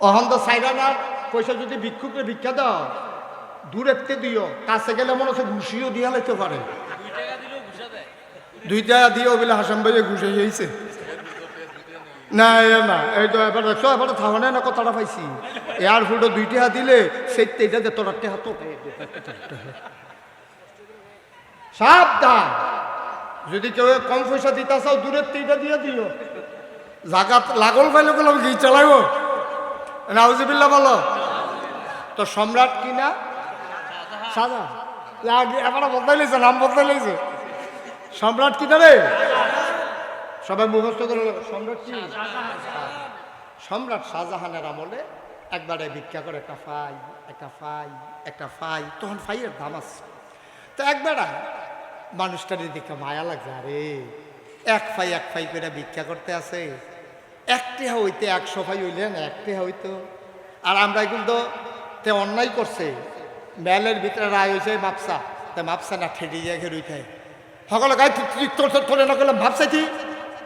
অহন তো সাইরানার পয়সা যদি ভিক্ষুকরে ভিক্ষা দাও দূরেতে দিও, কাছে গেলে মনে হচ্ছে ঘুষিও দিয়া লাইতে পারে। 2 টাকা দিও বলে হাসান ভাইয়ে ঘুষে হয়েছে না না, এই তো এবার দেখছো এবার থাহনে না কথাটা পাইছি। এয়ারফোর্টে 2 টাকা দিলে সেইটা যে তোর হাত সাবধান। যদি কেউ কম পয়সা দিতে চাও দূরের এইটা দিয়ে দিও। জাগাত লাগল পাইলে গেলাম ঘি চালাইব নাউজিবিল্লাহ বলো তো। সম্রাট কিনা সাজা এবার বদলাই লেছে, নাম বদলাই লেছে। সম্রাট কিনা রে সবাই মুখস্থ করে। সম্রাট কি? সম্রাট শাহজাহানের আমলে একবারে ভিক্ষা করে একটা ফাই একটা ফাই একটা ফাই, তখন ফাইয়ের দাম আছে। তো একবার মানুষটার দিকে মায়া লাগছে, আরে এক ফাই করে ভিক্ষা করতে আছে, একটি হইতে 100 ফাই হইলে না, একটি হইতো। আর আমরা কিন্তু তে অন্যায় করছে, মেলের ভিতরে রায় হয়েছে মাপসা, তে মাপসা না ঠেটে যায় রইতে সকলে গায়ে তোলে না করলাম ভাবসাইছি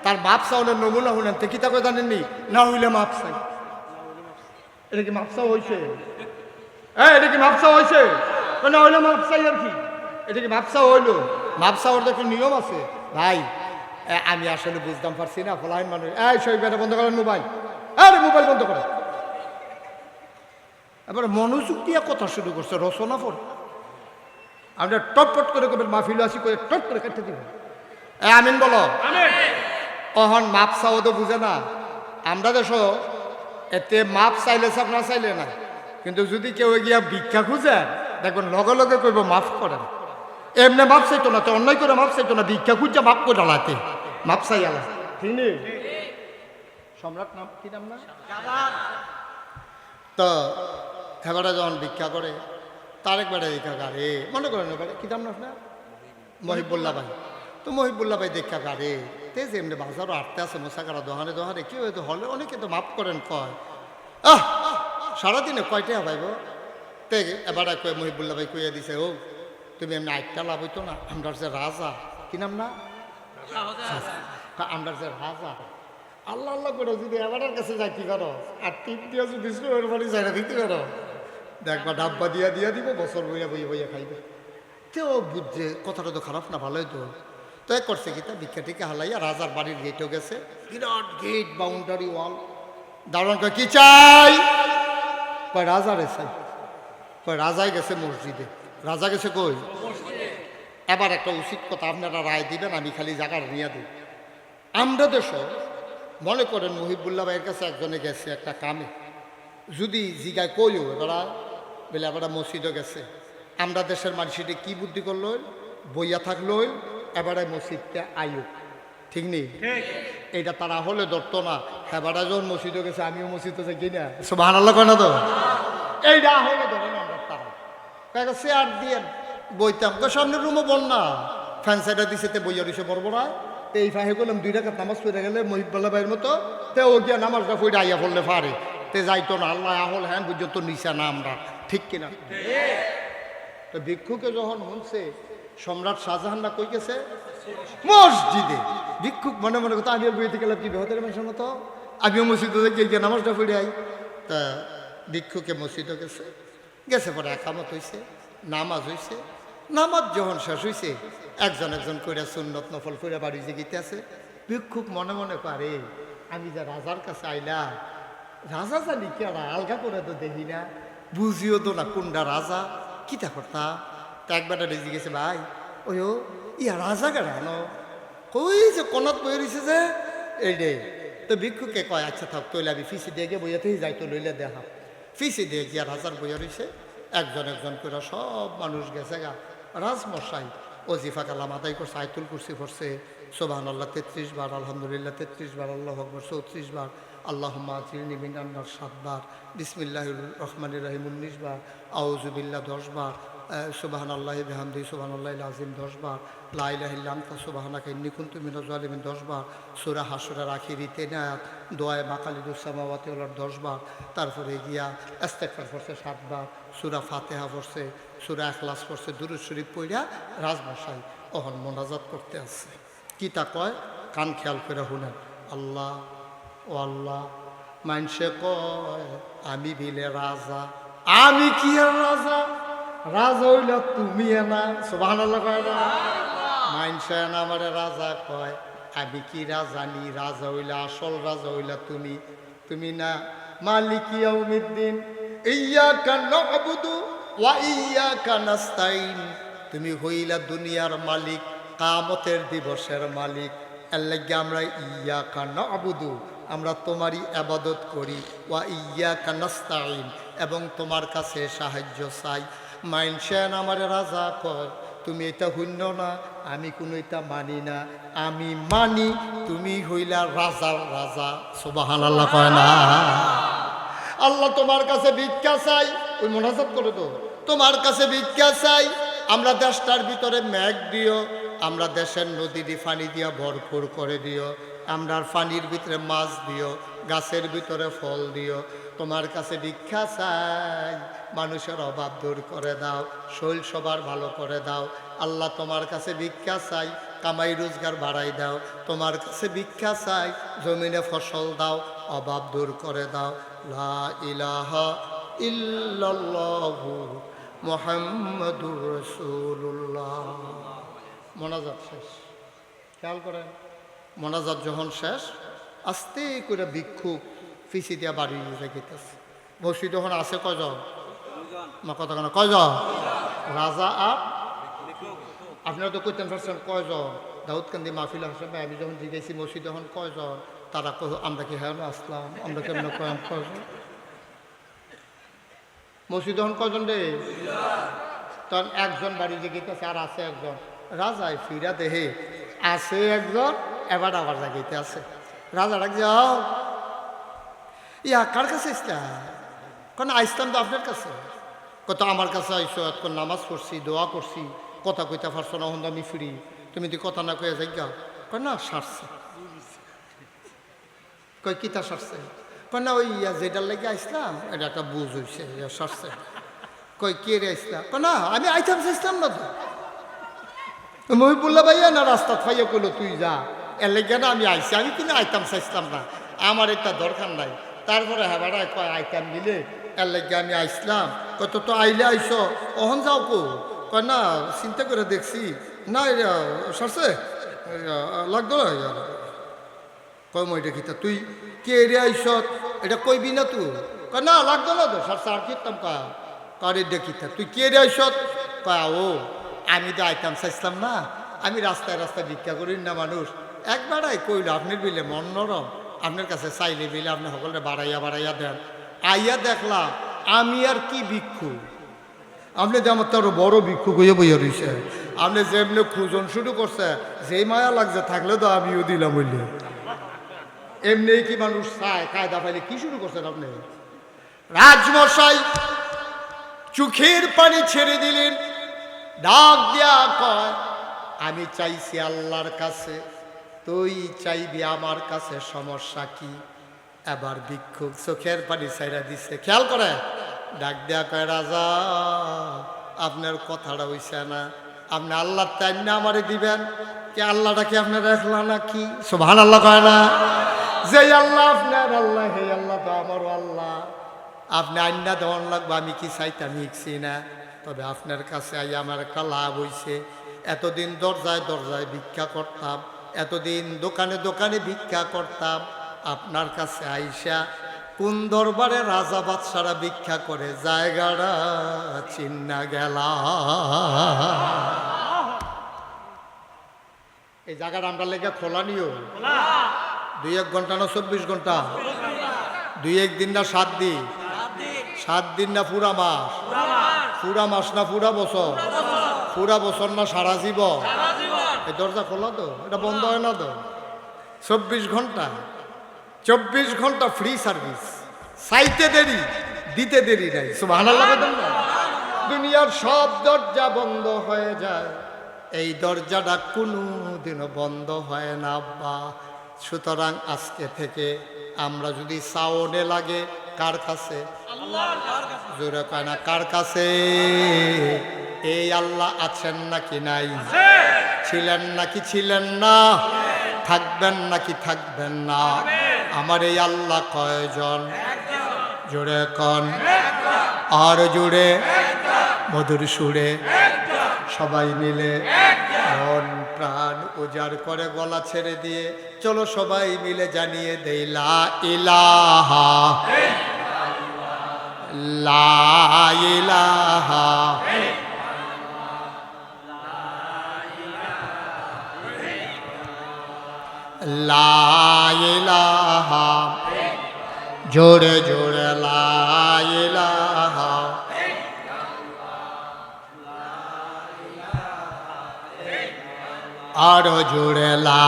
তার মাপসা হলে নমুনা হলেন তে কিতা করে জানেননি, না হইলে মাপসাই। এটা কি মাপসা হয়েছে? এটা কি মাপসা হয়েছে? না হইলে মাপসাই আর কি। এটা কি মাপসা হইলো? মাপসা ওর একটা নিয়ম আছে ভাই, আমি আসলে বুঝতাম পারছি না ফলাইন মানুষ। এই শৈবাটা বন্ধ করেন মোবাইল, আরে মোবাইল বন্ধ করে। এবার মনোযোগ দিয়ে কথা শুরু করছে রচনা পড়, আমরা টটপট করে কবের মাহফিল আসি করে টট করে কেটে দিব। আমিন বলো। অহন মাপ চাও তো বুঝে না। আমরা দেশ এতে মাপ চাইলে চাপ না চাইলে না, কিন্তু যদি কেউ গিয়া ভিক্ষা খুঁজে দেখবেন লগে লগে কইব মাফ করেন। এমনি মাপ চাইতো না, তো অন্যায় করে মাপ চাইতো না, ভিক্ষা খুঁজছে মাপ করে ডালাতে মাপ চাই আলা। ঠিক নেই? সম্রাট নাম কি নাম না? তো হেবাটা যখন ভিক্ষা করে তার একবারে দেখা গাড়ে মনে করেন এবারে কি দাম না আপনার মহিবুল্লাহ ভাই। তো মহিবুল্লাহ ভাই দেখা গাড়ে তে যে এমনি বাজারও আটতে আছে মোসাকারা দোহানে দোহানে কেউ হয়তো হলে অনেকে তো মাফ করেন কয় সারাদিনে কয়টা ভাইব তে এবারে কয়ে মহিবুল্লাহ ভাই কইয়া দিছে, ও তুমি এমনি আটটা লাভ হইতো না, আমরা যে রাজা কি নাম না আমরা যে রাজা আল্লাহ আল্লাহ করে যদি এবারের কাছে যাইতে পারো আর টিপ দিয়ে যদি ওর বাড়ি যাইরা দিতে পারো দেখবা ডাব্বা দিয়া দিয়া দিব, বছর বইয়া বইয়া বইয়া খাইবে। তো বুঝছে কথাটা তো খারাপ না, ভালোই তো। তো এক করছে কি তা ভিক্ষা টিকা হালাইয়া রাজার বাড়ির গেটেও গেছে, বিরাট গেট বাউন্ডারি ওয়াল। দারোয়ান কয় কি চাই? কয় রাজারে চাই। কয় রাজাই গেছে মসজিদে। রাজা গেছে কই? এবার একটা উচিত কথা আপনারা রায় দিবেন, আমি খালি জায়গার নিয়ে দিই। আমরা দেশ মনে করেন মহিবুল্লাহ ভাইয়ের কাছে একজনে গেছে একটা কামে, যদি জিগায় কইও এবার বলে এবার মসজিদও গেছে। আমরা দেশের মানুষটি কি বুদ্ধি করল, বইয়া থাকলো এবারে মসজিদটা আয়ুক। ঠিক নেই? এইটা তারা হলে ধরতো না। এবারে যখন মসজিদও গেছে আমিও মসজিদে যাই কিনা সুবহানাল্লাহ কয় না তো, এইটা হলে ধরে না আমরা তারা চেয়ার দিয়ে বইতাম। সামনে রুমও বন্যা ফ্যান সাইডা দিছে তে বইয়া দিছে বড় বড়। এই ফাঁকে করলাম 2 রাকাত নামাজ পড়ে গেলে মহিবুল্লাহ ভাইয়ের মতো তে ও গিয়া নামাজটা পড়ে আইয়া পড়লে পারে তে যাইতো না। আল্লাহ আহল হ্যান বুঝতো নিশা না আমরা, ঠিক কিনা? তো ভিক্ষুকে যখন শুনছে সম্রাট শাহজাহানরা কই গেছে মসজিদে, ভিক্ষুক মনে মনে করতো আমিও বইতে গেলাম কি বেহতের মানুষের মতো, আমিও মসজিদে গিয়ে নামাজটা পড়ে আই। তা ভিক্ষুকে মসজিদে গেছে, গেছে পরে একামত হয়েছে, নামাজ হয়েছে। নামাজ যখন শেষ হয়েছে একজন একজন করে সুন্নত নফল করে বাড়ি যে গীতে আছে। ভিক্ষুক মনে মনে পারে আমি যে রাজার কাছে আইলাম, রাজা জানি কি আর আলগা করে তো দেখি না, বুঝিও তো না কোনটা রাজা কিতা করতা। তা একবারটা রেজি গেছে ভাই ওই ইয়া রাজা কেন কই যে কনত বই রয়েছে যে এই রে। তো ভিক্ষুকে কয় আচ্ছা থাক তৈলে আমি ফিসি দিয়ে গিয়ে বইয়াতেই যাই তো লইলে দেখা। ফিসি দিয়ে গিয়া রাজার বইয়া রয়েছে, একজন একজন করে সব মানুষ গেছে গা। রাজমশাই ওজিফা কালাম আদায় করছে, আয়তুল কুরসি পড়ছে, সুবহানাল্লাহ 33 বার, আলহামদুলিল্লাহ 33 বার, আল্লাহু আকবার 34 বার, আল্লাহুম্মা আজিরনি মিনান নার 7 বার, বিসমিল্লাহির রহমানির রহিম 19 বার, আউযু বিল্লাহ 10 বার, সুবহানাল্লাহি বিহামদিহি সুবহানাল্লাহিল আযীম 10 বার, লা ইলাহা ইল্লা আনতা সুবহানাকা ইন্নী কুনতু মিনাজ জালিমিন 10 বার, সূরা হাশরের আখিরি 3 আয়াত, দোয়ায়ে মাকালিদুস সামাওয়াতি ওয়াল আরদ 10 বার, তারপরে গিয়া ইস্তিগফার পড়ছে 7 বার, সূরা ফাতিহা পড়ছে, সূরা ইখলাস পড়ছে, দুরূদ শরীফ পড়া রাজমশাই অহন মোনাজাত করতে আছে। কি তা কয় কান খেয়াল করে শুনেন। আল্লাহ ও আল্লাহ, মানুষে কয় আমি বিলে রাজা। আমি কি আর রাজা? রাজা হইল তুমি না। সুবহানাল্লাহ কয় না? মাইনসে না আমারে রাজা কয়। আমি কি রাজানি? রাজা হইলা, আসল রাজা হইলা তুমি। তুমি না মালিক ইয়াউমিদ্দিন, ইয়্যাকা না'বুদু ওয়া ইয়্যাকা নাস্তাইন। তুমি হইলা দুনিয়ার মালিক, কিয়ামতের দিবসের মালিক। এর লাগি আমরা ইয়্যাকা না'বুদু, আমরা তোমারই ইবাদত করি। ওয়া ইয়্যাকা নাস্তাইন, এবং তোমার কাছে সাহায্য চাই। মাইনসেন আমারে রাজা কয়, তুমি এটা শূন্য না, আমি কোনো এটা মানি না। আমি মানি তুমি হইলা রাজার রাজা। সুবহানাল্লাহ কয় না? আল্লাহ তোমার কাছে ভিক্ষা চাই। ওই মোনাজাত করে তো, তোমার কাছে ভিক্ষা চাই। আমরা দেশটার ভিতরে মেঘ দিও, আমরা দেশের নদীটি পানি দিয়া ভরপুর করে দিও। আমরা পানির ভিতরে মাছ দিও, গাছের ভিতরে ফল দিও। তোমার কাছে ভিক্ষা চাই, মানুষের অভাব দূর করে দাও, শৈল সবার ভালো করে দাও। আল্লাহ তোমার কাছে ভিক্ষা চাই, কামাই রোজগার বাড়াই দাও। তোমার কাছে ভিক্ষা চাই, জমিনে ফসল দাও, অভাব দূর করে দাও। লা ইলাহা ইল্লাল্লাহু মুহাম্মাদুর রাসূলুল্লাহ। মোনাজাত শেষ, খেয়াল করেন। মোনাজাত যখন শেষ, আস্তে করে ভিক্ষুক ফিসি দিয়া বাড়ি রেখেতেছে। মসজিদ যখন আছে কয়জন? মা কথা কেন কয়জন? রাজা আর আপনারা তো কইতেন পারছেন কয়জন? দাউদকান্দি মাহফিল হিসেবে আমি যখন জিজ্ঞেসি মসজিদ যখন কয়জন, তারা আমরা কি হ্যাঁ আসলাম, আমরা কেমন কয়জন? মসজিদ যখন কয়জন রে? তখন একজন বাড়ি জেগেতেছে আর আছে একজন। রাজায় ফিরা দেহে আছে একজন, এবার আবার জাগিতে আছে। রাজা ডাক যাও, ইয়া কার কাছে ইসলাম? কেন আইসলাম তো আপনার কাছে। কত আমার কাছে আইসো, এখন নামাজ পড়ছি, দোয়া করছি, কথা কইতে পারছো না, হন আমি ফিরি, তুমি তো কথা না কয়ে যাই গা। কয় না সারছে। কয় কিতা সারছে? কয় না ওই যেটার লেগে আইসলাম এটা একটা বুঝ হয়েছে, সারছে। কই কে রে আইসলাম? কয় না আমি আইতাম চাইছিলাম না তো। মহিবুল্লাহ ভাইয়া না রাস্তা ফাইয়া কইলো তুই যা, এর লেগে না আমি আইসি, আমি কিন্তু আইতাম চাইছিলাম না, আমার এটা দরকার নাই। তারপরে হ্যাঁ কয় আইতাম দিলে এর লেগে আমি আইসলাম। কত তো আইলে আইস, অহন যাও কো? কয় না চিন্তা করে দেখছি না সারছে লাগতো না। কয় মই এটা কিতা তুই কে রে আইস এটা কইবি না তুই? কয় না লাগতো না তো সারছে, আর কিতাম কারে দেখিতা তুই কে রে আইস? কয় ও আমি তো আইতাম চাইছিলাম না, আমি রাস্তায় রাস্তায় ভিক্ষা করি না মানুষ। একবারাই কইল আপনার বিলে মন নরম, আপনার কাছে চাইলে বিলে আপনি সকলে বাড়াইয়া বাড়াইয়া দেন। আইয়া দেখলাম আমি আর কি ভিক্ষু, আপনি যেমন তার বড় ভিক্ষু কইয়া বইয়া রয়েছে। আপনি যেমনি খুঁজন শুরু করছে, যেই মায়া লাগছে থাকলে তো আমিও দিলাম বললে। এমনি কি মানুষ চায়? কায়দা পাইলে কি শুরু করছেন আপনি? রাজমশাই চোখের পানি ছেড়ে দিলেন, ডাক দিয়া কয় আমি চাইছি আল্লাহর কাছে, তুই চাইবি আমার কাছে, সমস্যা কি? এবার ভিক্ষুক চোখের পানি ছাইরা দিচ্ছে। খেয়াল করে ডাক দেয়া কয় রাজা আপনার কথাটা হইছে না, আপনি আল্লাহর টাইম না আমারে দিবেন কি? আল্লাহটা কি আপনার রাখলা নাকি? সুবহানাল্লাহ কয় না? যে আল্লাহ আপনার আল্লাহ, হে আল্লাহ তো আমারও আল্লাহ। আপনি আইনা দেওয়ান লাগবে, আমি কি চাইতাম ইচ্ছি না, তবে আপনার কাছে আই আমার একটা লাভ হইছে। এতদিন দরজায় দরজায় ভিক্ষা করতাম, এতদিন দোকানে দোকানে ভিক্ষা করতাম, আপনার কাছে আইসা কোন দরবারে রাজা বাদশারা ভিক্ষা করে জায়গাটা চিন্না গেলা। এই জায়গাটা আমরা লেগে খোলা নিও 2-1 ঘন্টা না 24 ঘন্টা, 2-1 দিন না 7 দিন, 7 দিন না পুরা মাস, পুরা মাস না পুরা বছর, পুরা বছর না সারা জীবন। এই দরজা খোলা তো, এটা বন্ধ হয় না তো। 24 ঘন্টা, 24 ঘন্টা ফ্রি সার্ভিস। চাইতে দেরি, দিতে দেরি নাই। সুবহানাল্লাহ। দুনিয়ার সব দরজা বন্ধ হয়ে যায়, এই দরজাটা কোনোদিনও বন্ধ হয় না আব্বা। সুতরাং আজকে থেকে আমরা যদি সাওনে লাগে কার কাছে? জোরে কয় না কার কাছে? এই আল্লাহ আছেন নাকি নাই? ছিলেন নাকি ছিলেন না? থাকবেন নাকি থাকবেন না? আমার এই আল্লাহ কয়জন? জোরে কন আর জোরে মধুর সুরে সবাই মিলে মন প্রাণ উজাড় করে গলা ছেড়ে দিয়ে চলো সবাই মিলে জানিয়ে দেই লা ইলাহা লা ইলাহা লা ইলাহা জোরে জোরে লা ইলাহা আরো জোরে লা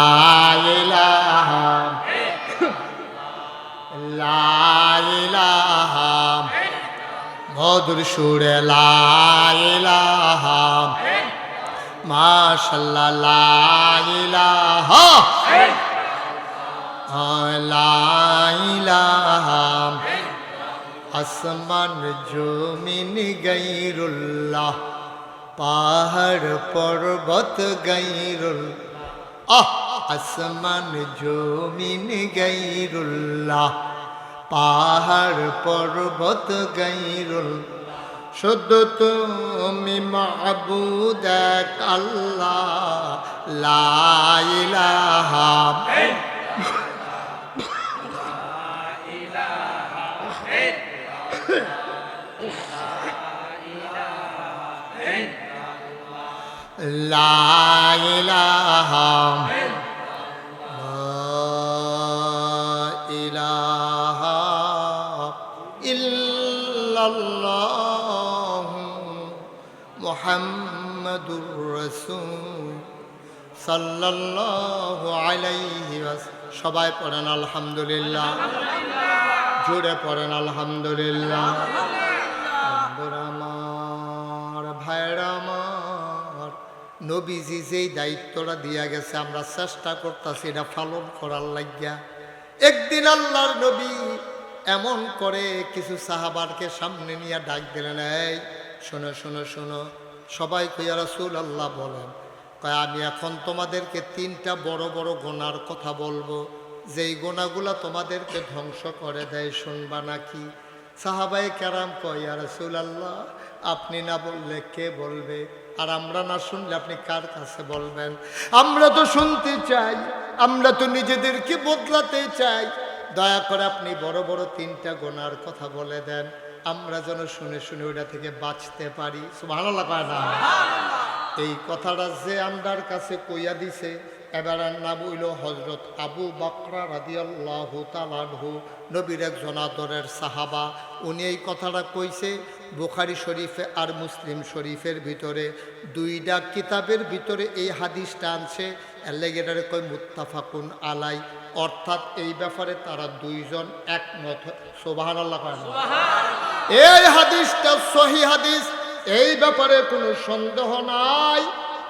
ইলাহা লা ইলাহা মধুর সুরে লা ইলাহা মাশাআল্লাহ লা ইলাহা লা ইলাহা আসমান জমিন গায়রুল্লাহ পাহাড় পর্বত গায়রুল আসমান জমিন গায়রুল্লাহ পাহাড় পর্বত গায়রুল শুধু তুমি মাবুদ এক আল্লাহ লা ইলাহা লা ইলাহা ইলাহা ইল্লাল্লাহ মুহাম্মাদুর রাসূল সাল্লাল্লাহু আলাইহি ওয়াসাল্লাম সবাই পড়েন আলহামদুলিল্লাহ জোরে পড়েন আলহামদুলিল্লাহ আমার ভাইরা আমার নবীজি যেই দায়িত্বটা দিয়া গেছে আমরা চেষ্টা করতেছি এটা পালন করার লাগিয়া একদিন আল্লাহর নবী এমন করে কিছু সাহাবারকে সামনে নিয়ে ডাক দিলেন এই শোনো শোনো শোনো সবাই কইয়া রাসূলুল্লাহ বলেন কয় আমি এখন তোমাদেরকে তিনটা বড় বড় গুনার কথা বলবো যেই গুনাহগুলা তোমাদেরকে ধ্বংস করে দেয় শুনবা নাকি সাহাবায়ে কেরাম কয় ইয়া রাসূলুল্লাহ আপনি না বললে কে বলবে আর আমরা না শুনলে আপনি কার কাছে বলবেন আমরা তো শুনতে চাই আমরা তো নিজেদেরকে বদলাতে চাই দয়া করে আপনি বড় বড় তিনটা গুনার কথা বলে দেন আমরা যেন শুনে শুনে ওটা থেকে বাঁচতে পারি সুবহানাল্লাহ কয় না এই কথাটা যে আমরার কাছে কইয়া দিছে এবার নাম হইল হযরত আবু বকর রাদিয়াল্লাহু তাআলা আনহু নবীর একজন আদরের সাহাবা উনি এই কথাটা কইছে বুখারী শরীফে আর মুসলিম শরীফের ভিতরে দুইটা কিতাবের ভিতরে এই হাদিসটা আনছে এলেগেটারে কয় মুত্তাফাকুন আলাই অর্থাৎ এই ব্যাপারে তারা দুইজন একমত সুবহানাল্লাহ কয় না এই হাদিসটা সহিহ হাদিস এই ব্যাপারে কোনো সন্দেহ নাই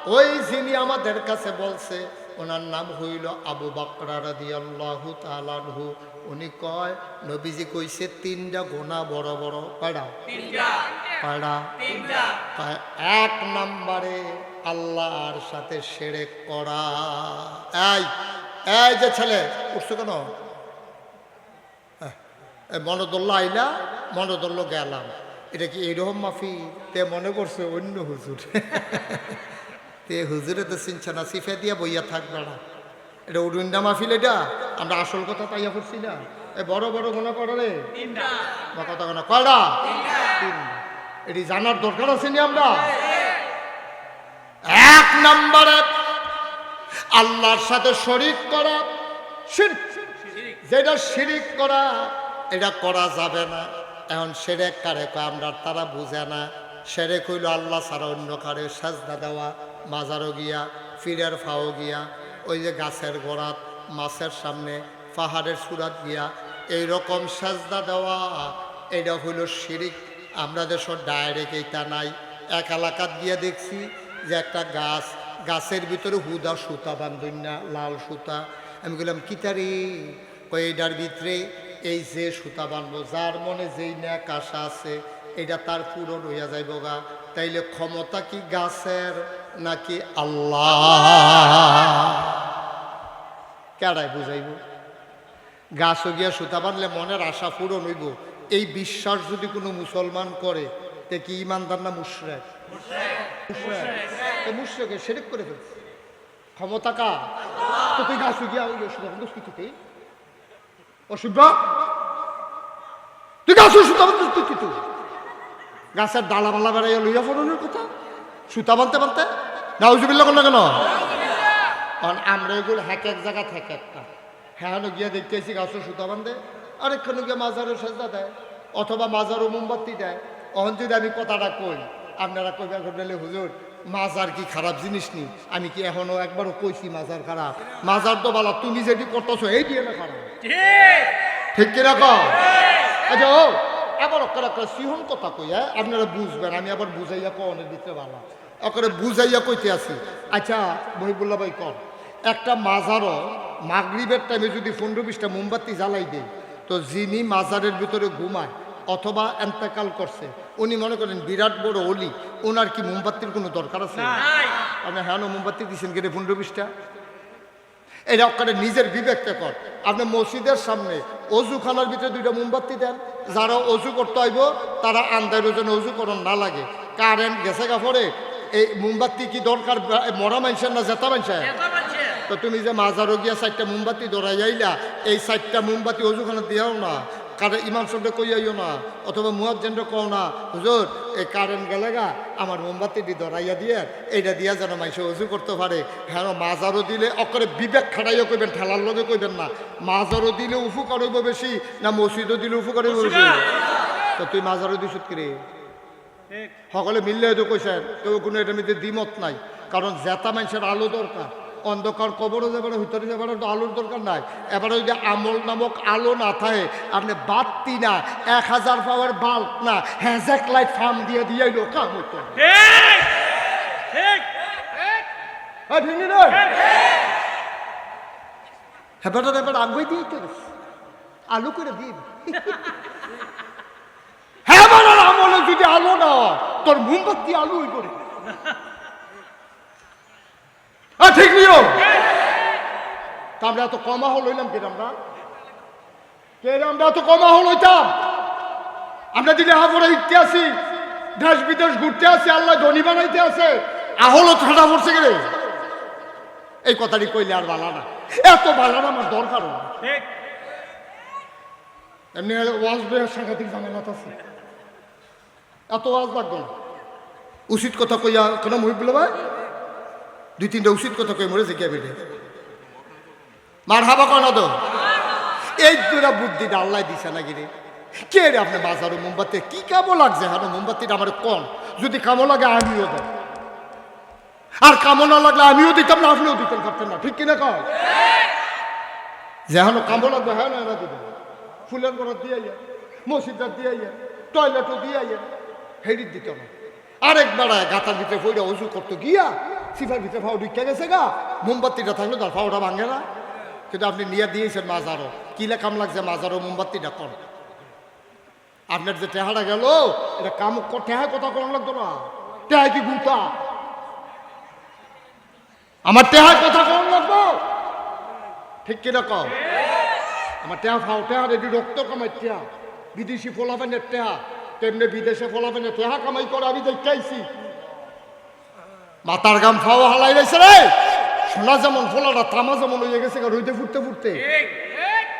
ওই যিনি আমাদের কাছে বলছে ওনার নাম হইল আবু বকর রাদিয়াল্লাহু তাআলা আনহু উনি কয় নবীজি কইছে তিনটা গুনাহ বড় বড় কয়টা তিনটা এক নম্বরে আল্লাহর সাথে শিরক করা এই এই যে ছেলে উঠছো কেন মনোদল্য আইলা মনোদল্য গেলাম এটা কি এইরকম মাফি তে মনে করছে অন্য হুজুর তে হুজুরে তো চিনছে না সিফে দিয়ে বইয়া থাকবে না এটা উডুন্ডা মাহফিল এটা আমরা আসল কথা তাইয়া করছি না এই বড় বড় গোনা পড়ে বা কথা গোনা কয়টা এটি জানার দরকার আছে নি আমরা এক নম্বরে আল্লাহর সাথে শরীক করা শিরক যেটা শিরিক করা এটা করা যাবে না এখন শিরক কারে কয় আমরা তারা বুঝে না শিরক হইল আল্লাহ ছাড়া অন্য কারে সাজদা দেওয়া মাজারও গিয়া ফিরের ফাও গিয়া ওই যে গাছের গোড়াত মাছের সামনে পাহাড়ের সুরাত গিয়া এইরকম সাজদা দেওয়া এটা হইল শিরিক আমরা দেশ ডাইরেক্ট এইটা নাই এক এলাকাত গিয়া দেখছি যে একটা গাছের ভিতরে হুদা সুতা বান্ধন না লাল সুতা আমি বললাম কিতারি এইটার ভিতরে এই যে সুতা বানবো যার মনে যেই না কাশা আছে এটা তার পূরণ হইয়া যাইব গা তাইলে ক্ষমতা কি গাছের নাকি আল্লাহ কেডাই বুঝাইব গাছ গিয়া সুতা বাঁধলে মনের আশা পূরণ হইব এই বিশ্বাস যদি কোনো মুসলমান করে তে কি ইমানদার না মুশরিক? মুশরিক শিরক করে ফেলছে। ক্ষমতা কা তো তুই গাছ গিয়া ওই কিছুতেই অশুদ্ধ তুই গাছ কিছু গাছের ডালা মালা বেড়াইয়া লইয়া ফোনের কথা সুতা বানতে বানতে নাউজুবিল্লাহ করলো কেন? কারণ আমরা এগুলো এক এক জায়গা থেকে একটা হ্যাঁ গিয়া দেখতেছি গাছের সুতা বান্ধে আরেকখানে গিয়ে মাজারও সাজা দেয় অথবা মাজারও মোমবাতি দেয়। অহন যদি আমি কথাটা কই আপনারা কইবা করলে হুজুর মাজার কি খারাপ জিনিস নি? আমি কি এখনো একবারও কইছি মাজার খারাপ? মাজার তো বলা তুমি যেটি করতেছো এই দিয়ে না খারাপ, ঠিক কিনা কও? আচ্ছা ও আবার একটা সিহন কথা কই, হ্যাঁ আপনারা বুঝবেন, আমি আবার বুঝাইয়া কনের ভিতরে ভালো ওকে বুঝাইয়া কইতে আছি। আচ্ছা মহিবুল্লাহ ভাই কর, একটা মাজারও মাগরিবের টাইমে যদি 15-20টা মোমবাতি জ্বালাই দেয় তো যিনি মাজারের ভিতরে ঘুমায় অথবা এন্তেকাল করছে উনি মনে করেন বিরাট বড় অলি, ওনার কি মোমবাতির কোনো দরকার আছে? আপনি হ্যাঁ মোমবাতি দিচ্ছেন কেটে 15-20টা? এটা ওখানে নিজের বিবেককে কর। আপনি মসজিদের সামনে অজুখানার ভিতরে 2টা মোমবাতি দেন, যারা অজু করতে হইব তারা আন্দায় যেন অজু করন না লাগে। কারেন্ট গেছে গা পরে এই মোমবাতি কি দরকার মরা মানুষের না জেতা মানুষের? তো তুমি যে মাজারও গিয়া 4টা মোমবাতি ধরাই আইলা, এই 4টা মোমবাতি অজুখানা দিয়াও না, কারে ইমাম সাহেবকে কইয়াইও না অথবা মুয়াজ্জিনকে কও না হুজুর এই কারেন্ট গেলে গা আমার মোমবাতিটি ধরাইয়া দিয়ে এইটা দিয়া যেন মানুষ অজু করতে পারে। হ্যাঁ মাজারও দিলে অকরে বিবেক খাটাইয়া কইবেন, ঠেলার লগে কইবেন না। মাজারও দিলে উপকার হইব বেশি না মসজিদও দিলে উপকার হইব বেশি? তো তুই মাজারও দিস কিরে? সকলে মিললে হয়তো কইছেন, কেউ কোনো এটার মধ্যে দ্বিমত নাই। কারণ জেতা মানুষের আলো দরকার, অন্ধকার কবরও যাবার ভিতরে যাবার তো আলোর দরকার নাই। এবারে যদি আমল নামক আলো না থাকে, আপনি বাতি না 1000 পাওয়ার বাল্ব না হ্যাজাক লাইট ফার্ম দিয়ে দিয়ে কাম হইতো। এবার আগুই দিয়ে আলু করে দিন। হ্যাঁ আমলে যদি আলো না তোর মোমবাতি আলু করে ঠিক নিও। আমরা এত কমা হল হইলাম কে? আমরা এত কমা হল হইতাম? আমরা দিলে হাফরে ইটতে আসি, দেশ বিদেশ ঘুরতে আসি, আল্লাহ ধনী বানাইতে আছে, আহলও ঠান্ডা পড়ছে গেলে এই কথাটি কইলে আর বালা না, এত বালা না আমার দরকার। এমনি ওয়াজ বের সাংঘাতিক জামেলাত আছে, এত ওয়াজ লাগবে না। উচিত কথা কইয়া কেন মহিবুল্লাহ ভাই 2-3টা উচিত কথা কই মরে যে বেটে মার হাবা কনা তো এই দুরা বুদ্ধিটা আল্লাহ দিছে নাকি রে? কে রে আপনি বাজারও মোমবাতি কি কামো লাগছে? হ্যাঁ মোমবাতিটা আমার কম, যদি কামো লাগে আমিও দেব, আর কামো না লাগলে আমিও দিতাম না, আপনিও দিতেন পারতেন না, ঠিক কিনা কয়? যেন কামো লাগবে হ্যাঁ না এরা দিবেন, ফুলের ঘর দিয়ে মসজিদটা দিয়ে টয়লেটও দিয়ে হেরির দিত না। আরেক বেড়ায় গাতার ভিতরে পড়ে উজু করতো গিয়া সিফার ভিতরে ফাও ঢুকে গেছে গা, মোমবাতিটা থাকলে তার ফাওটা ভাঙে না। কিন্তু আপনি নিয়ে দিয়েছেন মাজারও, কিলে কাম লাগছে মাজারও মোমবাতিটা কর। আপনার যে টেহাটা গেল এটা কাম টেহায় কথা কম লাগতো না, টেহায় কি গুতা আমার টেহায় কথা কম লাগবো, ঠিক কিনা কম? আমার টেহা ফাও টেহা রেডি রক্ত কামাই টেহা, বিদেশি ফোলাবেনের টেহা তেমনি বিদেশে ফোলাবেনের টেহা কামাই করে আমি দেখাইছি। মাথার গাম ফাও হালাই রয়েছে রে, সোনা যেমন ফোলাটা তামা যেমন হয়ে গেছে রইতে ফুটতে ফুটতে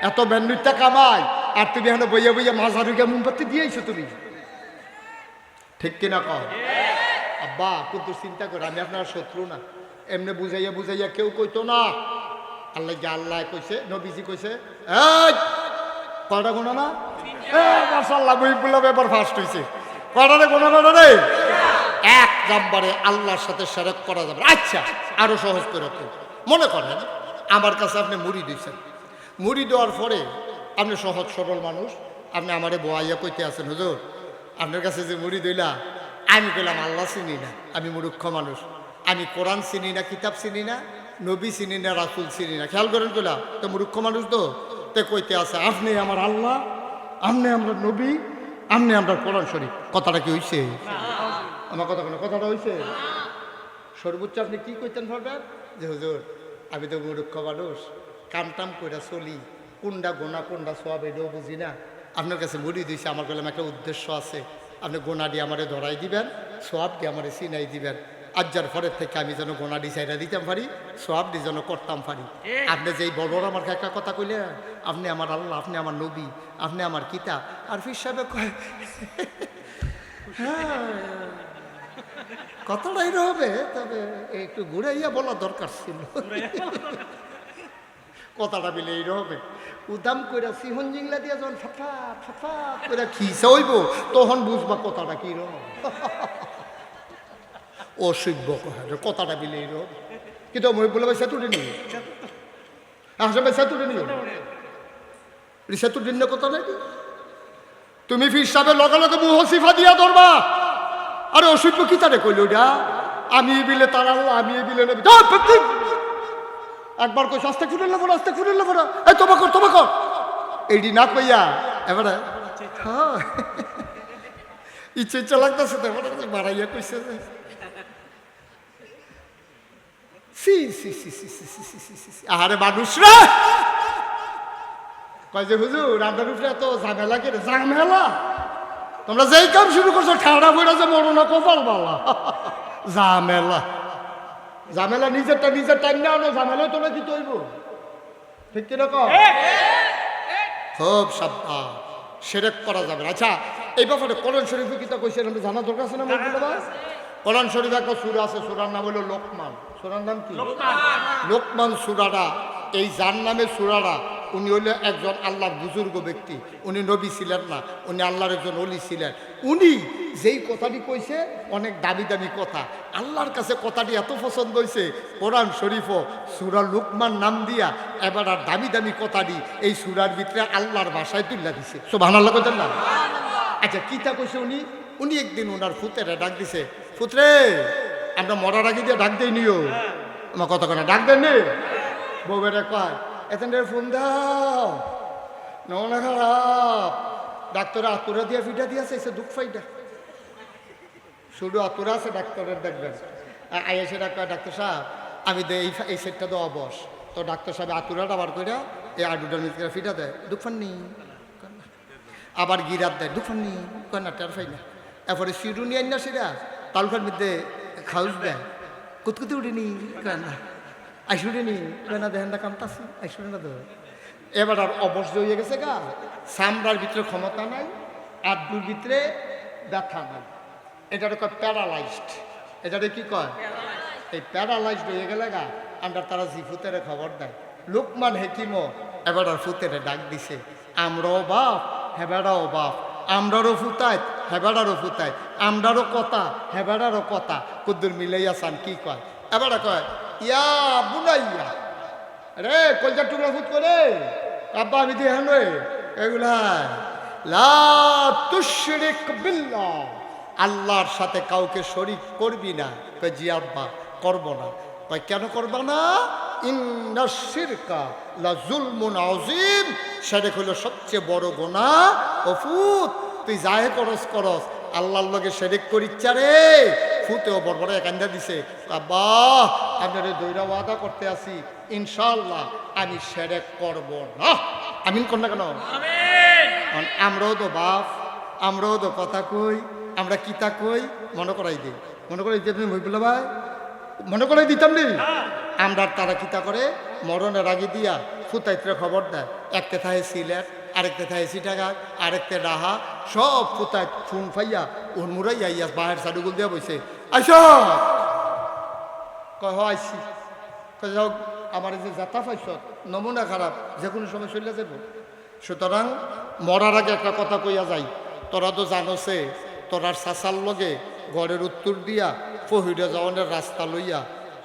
এত ব্যান্ডুরটা কামাই, আর তুমি এখানে বইয়া বইয়া মাঝারি গিয়ে মোমবাতি দিয়েছো তুমি, ঠিক কিনা কও? আব্বা কিন্তু চিন্তা করে আমি আপনার শত্রু না, এমনি বুঝাইয়া বুঝাইয়া কেউ কইতো না। আল্লাহ যে আল্লাহ কইছে, নবীজি কইছে কয়টা গোনা না? মাশাআল্লাহ মহিবুল্লাহ এবার ফার্স্ট হয়েছে। কয়টা রে গোনা? কয়টা রে? 1 নম্বরে আল্লাহর সাথে শিরক করা যাবে। আচ্ছা আরো সহজ করে মনে করেন আমার কাছে আপনি মুড়ি দিয়েছেন, মুড়ি দেওয়ার পরে আপনি সহজ সরল মানুষ, আপনি আমারে বোয়াইয়া কইতে আছেন হুজুর আপনার কাছে যে মুড়ি দিলা, আমি কইলাম আল্লাহ চিনি না, আমি মূর্খ মানুষ, আমি কোরআন চিনি না, কিতাব চিনি না, নবী চিনি না, রাসূল চিনি না। খেয়াল করেন কইলা তো মূর্খ মানুষ তো তে কইতে আছে আপনি আমার আল্লাহ, আপনি আমরা নবী, আপনি আমরা কোরআন শরীফ। কথাটা কি হইছে? আমার কথা কোনো কথাটা হইছে? সর্বোচ্চ আপনি কি কইতেন ভাবেন যে হুজুর আমি তো মূর্খ মানুষ, কাম টাম কইরা চলি, কোনটা গোনা কোনটা সওয়াব এটাও বুঝি না, আপনার কাছে মুড়ি দিয়েছে, আমার গেলাম একটা উদ্দেশ্য আছে, আপনি গোনাডি আমারে ধরাই দিবেন, সোয়াবটি আমারে চিনাই দিবেন। আজ্জার পরের থেকে আমি যেন গোনাডি চাইরা দিতাম পারি, সোয়াবটি যেন করতাম পারি। আপনি যেই বড়রা আমার একটা কথা কইলে, আপনি আমার আল্লাহ, আপনি আমার নবী, আপনি আমার কিতাব। আর ফির সাহেব কয় হ্যাঁ কথাটা এরকম হবে, তবে একটু ঘুরাইয়া বলা দরকার ছিল। কথাটা মিলে এইরকম হবে। উদাম কইরা সিহন জিংলা দিয়া যখন ফাফা ফাফা কইরা খিসা হইব, তখন বুঝবা কথাটা কি রকম। অসভ্য কথাটা মিলে এইরকম। কিন্তু মই বলে ভাই সেতুটে নিয়ে আসলে ভাই সেতুটে নিয়ে সেতুর দিন কথা নাকি তুমি ফির সাহেবের লগে লগে মুহ সিফা দিয়া ধরবা। আরে অসভ্য কি তারে কইল ওইটা, আমি বিলে তার আল্লাহ, আমি বিলে নবী। একবার কইস আস্তে খুলে নেবো, আস্তে খুলে নেবো না, এই তোমা কর এইটি না কইয়া এবারে হ্যাঁ ইচ্ছা লাগতেছে তো এবারে মারাইয়া কইছে যে আরে মানুষরা কয় যে হুজুর আপনার উপরে এত ঝামেলা কে ঝামেলা, তোমরা যেই কাম শুরু করছো ঠাড়া বইরা যে মরো না কপাল বালা। ঝামেলা ঝামেলা নিজের টাইম না আনো, ঝামেলা তোমরা কি তৈব, ঠিক কিরকম? খুব সাবধান, সেরেক করা যাবে। আচ্ছা এই ব্যাপারে কোরআন শরীফে কিতা কইছে আমরা জানা দরকার আছে না? কোরআন শরীফে একটা সূরা আছে, সূরার নাম হলো লোকমান। সূরার নাম কি? লোকমান সূরাটা, এই যার নামে সূরাটা, উনি হইলে একজন আল্লাহর বুজুর্গ ব্যক্তি। উনি নবী ছিলেন না, উনি আল্লাহর একজন ওলি ছিলেন। উনি যেই কথাটি কইছে অনেক দামি দামি কথা, আল্লাহর কাছে কথাটি এত পছন্দ হয়েছে, কোরআন শরীফও সূরা লোকমান নাম দিয়া এবার আর দামি দামি কথাটি এই সূরার ভিতরে আল্লাহর ভাষায় তুলে দিছে। সুবহানাল্লাহ কইতেন না? আচ্ছা কিতা কইছে উনি? উনি একদিন ওনার ফুতেরা ডাক দিছে, ফুতরে আমরা মরার আগে দিয়ে ডাক দেই নিও, আমার কথা কেন ডাক দেন নি? বউবেরা কয় এতেন ফোন দাও, নমনা খারাপ, ডাক্তার আতুরা দিয়া ফিটা দিয়েছে, এসে দুঃখ ফাইটা শুধু আতুরা আছে ডাক্তারের দেখবেন। আইসে ডাক্তার, ডাক্তার সাহেব আমি দে এই সেটটা তো অবস, তো ডাক্তার সাহেব আতুরাটা আবার কইরা এই আডুটার মিত্রা ফিটা দেয়, দুঃখ ফাননি, আবার গিরাত দেয়, দুঃখ ফাননি, কয় না টের ফাই না। এরপরে সিরুনি আইন না সেটা তালুকার মধ্যে খাউস দেয়, কুতকুতি উঠিনি, কয় না আইসুড়িনি, কয় না দেখেন না কামতাছি আইসুড়ি না তো। এবার আর অবশ্য হয়ে গেছে গা, চামড়ার ভিতরে ক্ষমতা নাই, আড্ডুর ভিতরে ব্যথা নাই, এটারে কয় প্যারালাইজড। এটারে কি কয়? এই প্যারালাইজড হয়ে গেলে গা আমরা তারা জিফুতের খবর দেয়। লোকমান হেকিমও এবার আর ফুতেরে ডাক দিছে, আমরাও বাপ হেবেড়াও বাপ, আমরারও ফুতায় হেবেড়ারও ফুতায়, আমরারও কথা হেবেড়ারও কথা, কুদ্দুর মিলাইয়া চান কি কয়? এবার কয় ইয়া বুনাইয়া, রে কলজার টুকরা ফুট করে আব্বা আমি দিয়ে হেন এগুলা লা তুশরিক বিল্লাহ, আল্লাহর সাথে কাউকে শরীক করবি না। কয় জি আব্বা করব না। কয় কেন করবা না? ইন্না শিরকা লা যুলমুন আযীম, সেটা হলো সবচেয়ে বড় গুনাহ। ও ফুত তুই যাহে করস আল্লাহর লগে শিরক করিচ্ছা রে। ফুতেও বড় বড় একান্দা দিছে, আব্বা আপনারে দৈরা ওয়াদা করতে আসি ইনশাআল্লাহ আমি শিরক করব না। আমিন কোন না কেন? আমিন। আমরাও তো বাপ, আমরাও তো কথা কই, আমরা কিতা কই মনে করাই দিই, মনে করাই দিই তুমি ভইবলা ভাই মনে করাই দিতাম নি। আমরা তারা কিতা করে মরণের আগে দিয়া ফুতাইত্রে খবর দেয়, একটা থাহে সিলেট, আরেকটা থাহে চিটাগাং, আরেকটা ডাহা, সব ফুতাই ফোন ফাইয়া উনমুরাই আইয়া বাহের সাডুগুল দিয়া বইছে, আইস কয় আইসি, কয় যাও আমার যে যাতা পাইছ নমুনা খারাপ, যে কোনো সময় চলে যাব। সুতরাং মরার আগে একটা কথা কইয়া যাই, তোরা তো জানোসে তোরার চাচার লগে ঘরের উত্তর দিয়া ফহিরে যাওয়ানের রাস্তা লইয়া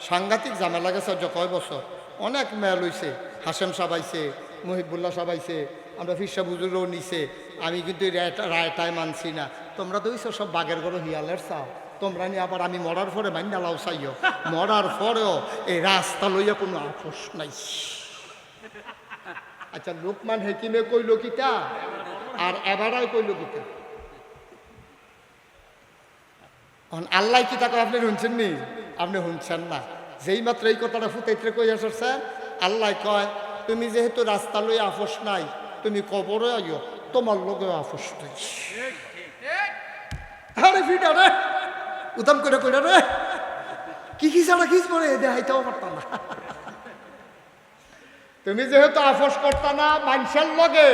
সাংঘাতিক ঝামেলা গেছে। কয় বছর অনেক মেয়ে লইছে, হাসেম সাবাইছে, মহিবুল্লাহ সাবাইছে, আমরা ফিরসা বুজুরও নিছে। আমি কিন্তু রায়টায় মানছি না। তোমরা তো সব বাঘের গরু হিয়ালের চাও, তোমরা নিয়ে আবার আমি মরার পরে মাইনা লাও চাইও, মরার পরেও এই রাস্তা লইয়া কোনো আপোষ নাই। আচ্ছা লোকমান হেকিমে কইল কিতা আর এবারাই কইল কিতা? আল্লাহ কি তাকে আপনি শুনছেন নি? আপনি শুনছেন না। যেই মাত্র এই কথাটা ফুটাইতে কই আসছে, আল্লাহ কয় তুমি যেহেতু রাস্তা লই আপোষ নাই, তুমি কবরে আইও, তোমার লোকে আপোষ নাই। আরে ফিটা রে উদাম করে কইরা রে কি ছাড়া খিস পরে দেখাইতেও পারতাম না। তুমি যেহেতু আপোষ করতা না মানুষের লগে,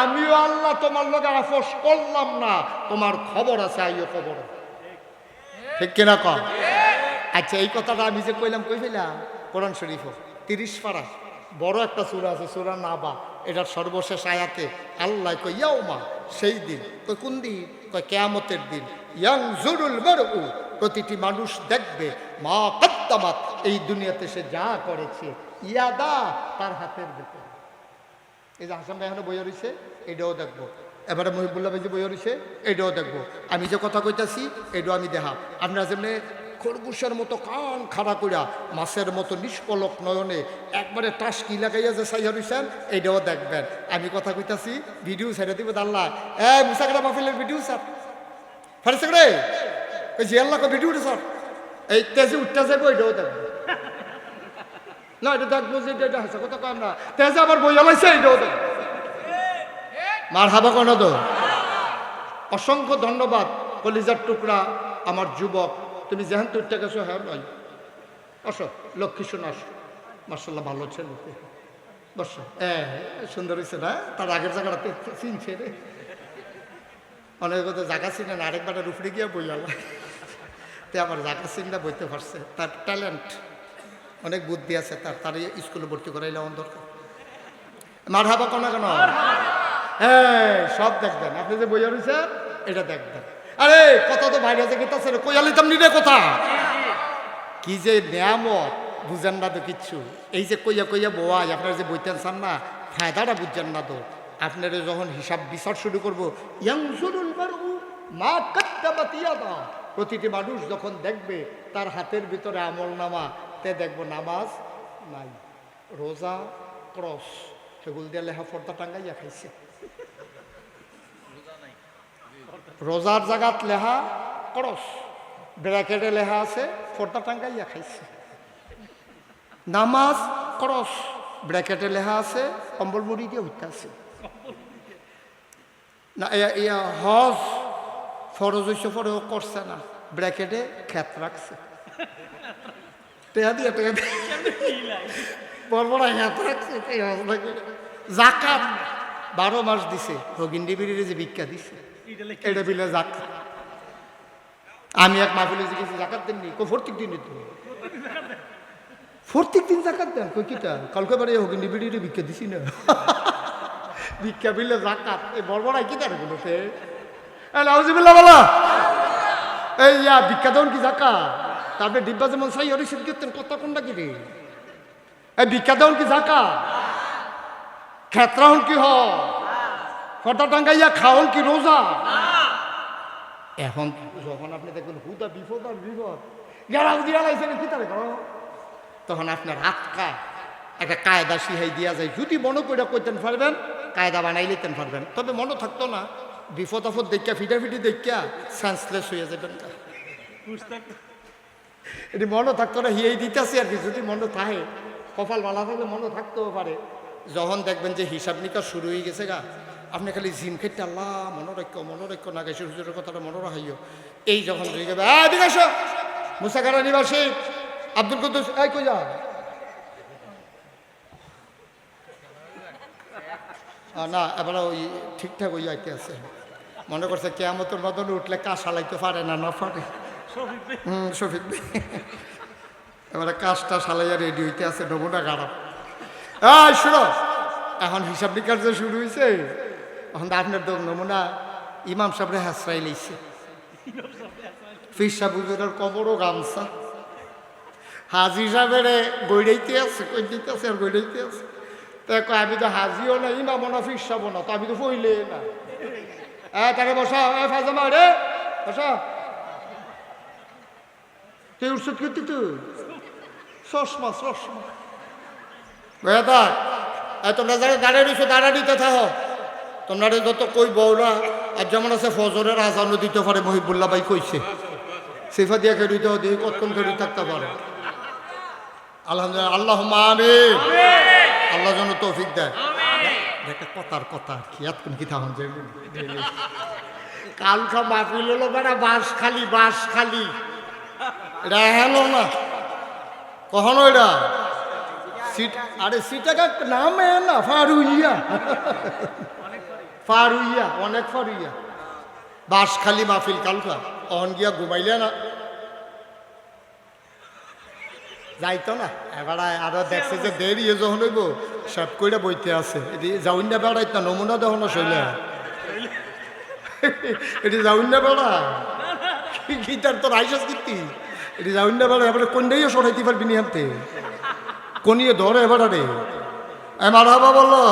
আমিও আল্লাহ তোমার লগে আপোষ করলাম না। তোমার খবর আছে, আইও খবর, ঠিক কিনা কর? আচ্ছা এই কথাটা আমি যে কইলাম কই ফেলাম কোরআন শরীফ 30 পারা বড় একটা সূরা আছে, সূরা নাবা, এটার সর্বশেষ আয়াতে আল্লাহ কই ইয়াউমা, সেই দিন। কই কোন দিন? কই কিয়ামতের দিন। ইয়ানজুরুল মারউ, প্রতিটি মানুষ দেখবে মা কদ্দামাত, এই দুনিয়াতে সে যা করেছে, ইয়াদা, তার হাতের ভিতরে। এই যে হাসান ভাই এখানে বইয়া রয়েছে, এটাও দেখবো। এবারে মহিবুল্লাহ ভাই যে বইয়া রয়েছে, এটাও দেখবো। আমি যে কথা কইতাছি এটাও আমি দেখা। আপনারা যেমনি খরগোশের মতো কান খাড়া কইরা মাছের মতো নিষ্পলক নয়নে একবারে টাসকি লাগাইয়া যে সাইয়া রইছেন, এইটাও দেখবেন। আমি কথা কইতাছি, ভিডিও ছেড়ে দিব আল্লাহ। মুসাকরা মাহফিলের ভিডিও স্যার ফারিস রে ওই যে আল্লাহ ভিডিও স্যার এই তেজে উঠতে যাবো, এটাও দেখবো না, এটা দেখবো যে এটা হাসা কথা কম না, তেজে আবার বইয়া লাইছে, এটাও দেখবো। মার হাবা কেন তো? অসংখ্য ধন্যবাদ কলিজার টুকরা আমার যুবক, তুমি যেহেন তুইটা গেছো, হ্যাঁ নয় অস লক্ষ্মী শোনাস, মার্শাল্লাহ ভালো ছেলে, বস। হ্যাঁ সুন্দর হয়েছে না? তার আগের জায়গাটা চিনছে রে, অনেক কথা জায়গা চিনে না, আরেকবারের উপরে গিয়া বইয়াল তে আমার জায়গা চিন্তা বইতে পারছে। তার ট্যালেন্ট, অনেক বুদ্ধি আছে তার, তার স্কুলে ভর্তি করাইলে আমার দরকার। মার হাবা কেন কেন? হ্যাঁ সব দেখবেন, আপনি যে বইয়া রয়েছে এটা দেখবেন। আরে কথা তো বাইরে যে গেছে কইয়ালিতাম নিরে কথা, কি যে নিয়ামত বুঝেন না তো কিচ্ছু। এই যে কইয়া কইয়া বোয়াই, আপনারা যে বইতেন চান না, ফায়দাটা বুঝছেন না তো। আপনারা যখন হিসাব বিচার শুরু করবো, ইয়ানজুরুল মারউ মা কাদ্দামাত ইয়াদা, প্রতিটি মানুষ যখন দেখবে তার হাতের ভিতরে আমল নামা, তে দেখবো নামাজ নাই, রোজা ক্রস, সেগুলো দিয়ে লেখা ফর্দা টাঙ্গাইয়া খাইছে। রোজার জায়গাত লেহা ক্রস, ব্র্যাকেটে লেখা আছে ফর্দা টাঙ্গাইয়া খাইছে। নামাজ ক্রস, ব্র্যাকেটে লেখা আছে কম্বল মুড়ি দিয়ে উঠতে আছে না। হজ ফরজ হইছে, পরেও করছে না, ব্র্যাকেটে খ্যাত রাখছে, টেয়া দিয়ে টেয়া দিয়ে বড় বড় খ্যাত রাখছে। জাকাত 12 মাস দিছে, রগিন্ডি বিড়ির যে ভিক্ষা দিছে, এটা বিলে জাকাত। আমি এক মাহফিলে জিজ্ঞেস জাকাত দেননি, প্রত্যেক দিন প্রত্যেক দিন জাকাত দেন, কই কিটা কালকে বারে রগিন্ডি বিড়ির ভিক্ষা দিছি না, ভিক্ষা বিলে জাকাত। এই বড় বড় কি দেন বলতে নাউজুবিল্লাহ বলা, এই ভিক্ষা দেন কি জাকাত? তারপরে ডিব্বা যেমন সাই হরিষের কীর্তন কথা কোনটা কি রে? এই ভিক্ষা দেন কি জাকাত? ক্ষেত্রাহন কি হয়? ফটা টাঙ্গাইয়া খাওন কি রোজা? এখন যখন আপনি দেখবেন হুদা বিপদ আর বিপদ গেরাও দিয়া লাইছে কি তারে করো, তখন আপনার আটকা একটা কায়দা শিহাই দিয়া যায়। যদি মনে করে কইতেন পারবেন, কায়দা বানাই লিতেন পারবেন। তবে মনে থাকতো না, বিপদ আপদ দেখা ফিটাফিটি দেখা সেন্সলেস হয়ে যাবেন। এটি মনে থাকতো না, হিয়েই দিতেছে আর কি। যদি মনে থাকে, কপাল ভালো থাকলে মনে থাকতেও পারে। যখন দেখবেন যে হিসাব নিকাশ শুরু হয়ে গেছে গা, আপনি খালি জিম খেতে আল্লাহ মনোরক্ষ না গেছে হুজুরের কথাটা মনে রাখাইও। এই যখন হয়ে যাবে মুসাকারা নিবাসী আব্দুল কুদ্দুস, এই কই যা না, এবার ওই ঠিকঠাক ওই আইতে আছে। মনে করছে কেয়ামতের বদলে উঠলে কাজ সালাইতে পারে না, না পারে। শফিক ভাই এবারে কাজটা সালাইয়া রেডি হইতে আছে, নমুনা খারাপ। শুনো, এখন হিসাব নিকাশ যে শুরু হয়েছে, এখন আপনার তো নমুনা ইমাম সাহেবরে হাসরাই লইছে, ফির সাহেব হুজুরের কবরও গামছা, হাজি সাহেবের গৈড়াইতে আছে, কই দিতে আছে আর গৈড়াইতে আছে। তো আমি তো হাজিও না, ইমামও না, ফির সাহেবও না, তো আমি তো ফইলে না। তাকে বসা, ফাজামা রে বসা, তুই উৎসব করতে তুই চশমা বেটা, তোমরা যারা দাঁড়িয়ে রয়েছো দাঁড়া দিতে থাকো। তোমরা যত কই বউরা আর যেমন আছে ফজরের আজানও দিতে পারে, মহিবুল্লাহ ভাই কইছে, সিফা দিয়ে খেলিতেও দিয়ে কতক্ষণ খেলি থাকতে পারে। আলহামদুলিল্লাহ, আল্লাহুম্মা আমিন। আল্লাহ যেন তৌফিক দেয়। একটা কথার কথা কি এতক্ষণ কি থাকুন যে কালকা মাহফিল হলো বেড়া বাঁশ খালি এটা হেলো না কখনো এটা সিট আরে সিটাকা নামে না ফারুইয়া অনেক ফারুইয়া বাঁশখালী মাহফিল কালকা অহন গিয়া ঘুমাইলে না যাইতো না এবার আরো দেখছে যে দেরি যখন হইব সব কইরা বইতে আছে এটি যাউন না বেড়াইত না নমুনা দেখো না শৈলে এটি যাউন না বেড়া কি তার তোর আইসাস কীর্তি এটি যাউন না বেড়া এবারে কোনটাইও সরাইতে পারবি নি হাতে কোনিয়ে ধরে এবার রে মার হাবা বললো